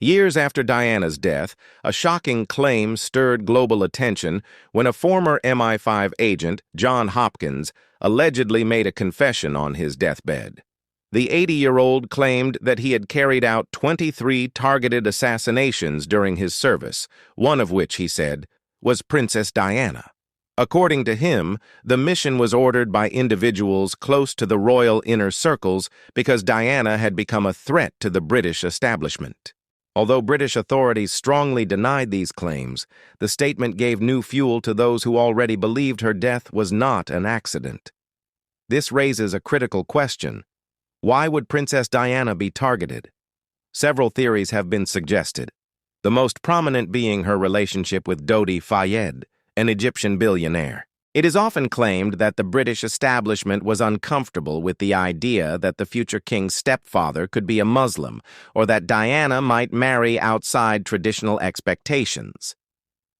Years after Diana's death, a shocking claim stirred global attention when a former MI5 agent, John Hopkins, allegedly made a confession on his deathbed. The 80-year-old claimed that he had carried out 23 targeted assassinations during his service, one of which, he said, was Princess Diana. According to him, the mission was ordered by individuals close to the royal inner circles because Diana had become a threat to the British establishment. Although British authorities strongly denied these claims, the statement gave new fuel to those who already believed her death was not an accident. This raises a critical question. Why would Princess Diana be targeted? Several theories have been suggested, the most prominent being her relationship with Dodi Fayed, an Egyptian billionaire. It is often claimed that the British establishment was uncomfortable with the idea that the future king's stepfather could be a Muslim, or that Diana might marry outside traditional expectations.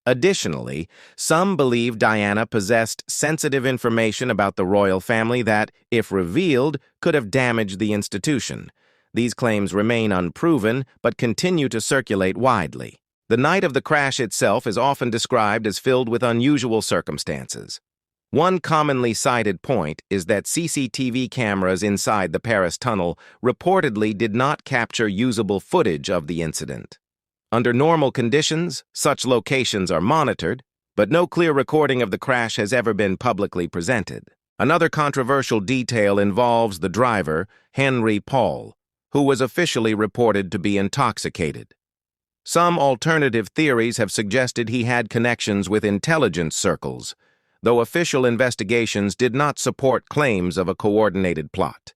Additionally, some believe Diana possessed sensitive information about the royal family that, if revealed, could have damaged the institution. These claims remain unproven, but continue to circulate widely. The night of the crash itself is often described as filled with unusual circumstances. One commonly cited point is that CCTV cameras inside the Paris tunnel reportedly did not capture usable footage of the incident. Under normal conditions, such locations are monitored, but no clear recording of the crash has ever been publicly presented. Another controversial detail involves the driver, Henry Paul, who was officially reported to be intoxicated. Some alternative theories have suggested he had connections with intelligence circles, though official investigations did not support claims of a coordinated plot.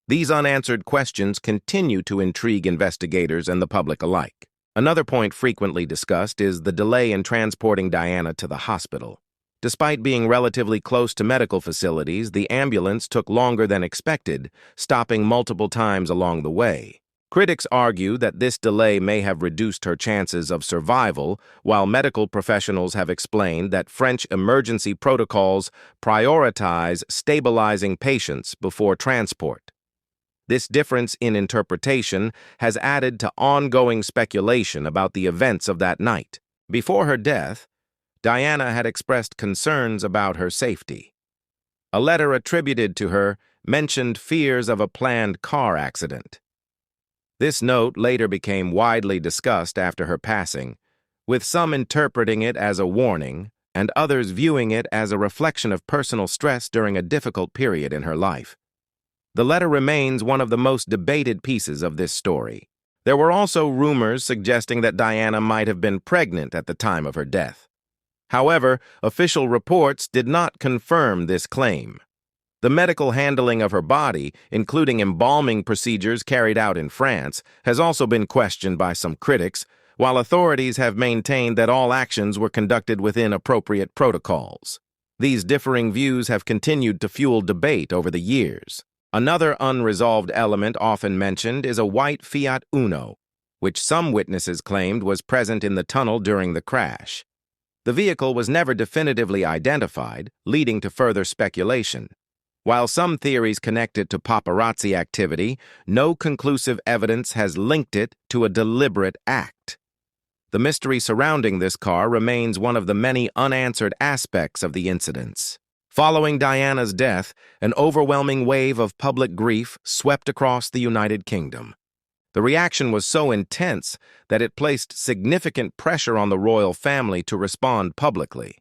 These unanswered questions continue to intrigue investigators and the public alike. Another point frequently discussed is the delay in transporting Diana to the hospital. Despite being relatively close to medical facilities, the ambulance took longer than expected, stopping multiple times along the way. Critics argue that this delay may have reduced her chances of survival, while medical professionals have explained that French emergency protocols prioritize stabilizing patients before transport. This difference in interpretation has added to ongoing speculation about the events of that night. Before her death, Diana had expressed concerns about her safety. A letter attributed to her mentioned fears of a planned car accident. This note later became widely discussed after her passing, with some interpreting it as a warning and others viewing it as a reflection of personal stress during a difficult period in her life. The letter remains one of the most debated pieces of this story. There were also rumors suggesting that Diana might have been pregnant at the time of her death. However, official reports did not confirm this claim. The medical handling of her body, including embalming procedures carried out in France, has also been questioned by some critics, while authorities have maintained that all actions were conducted within appropriate protocols. These differing views have continued to fuel debate over the years. Another unresolved element often mentioned is a white Fiat Uno, which some witnesses claimed was present in the tunnel during the crash. The vehicle was never definitively identified, leading to further speculation. While some theories connect it to paparazzi activity, no conclusive evidence has linked it to a deliberate act. The mystery surrounding this car remains one of the many unanswered aspects of the incidents. Following Diana's death, an overwhelming wave of public grief swept across the United Kingdom. The reaction was so intense that it placed significant pressure on the royal family to respond publicly.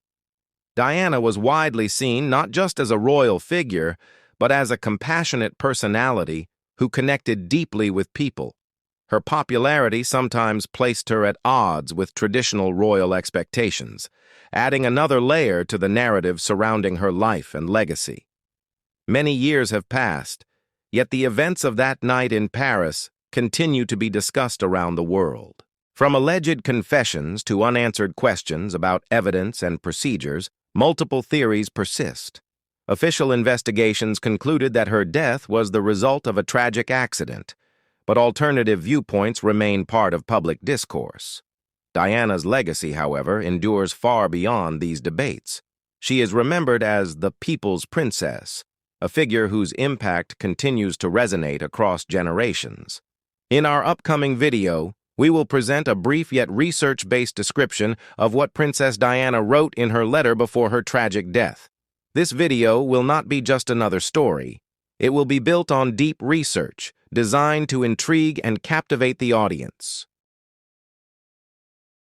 Diana was widely seen not just as a royal figure, but as a compassionate personality who connected deeply with people. Her popularity sometimes placed her at odds with traditional royal expectations, adding another layer to the narrative surrounding her life and legacy. Many years have passed, yet the events of that night in Paris continue to be discussed around the world. From alleged confessions to unanswered questions about evidence and procedures, multiple theories persist. Official investigations concluded that her death was the result of a tragic accident, but alternative viewpoints remain part of public discourse. Diana's legacy, however, endures far beyond these debates. She is remembered as the People's Princess, a figure whose impact continues to resonate across generations. In our upcoming video, We will present a brief yet research-based description of what Princess Diana wrote in her letter before her tragic death. This video will not be just another story. It will be built on deep research, designed to intrigue and captivate the audience.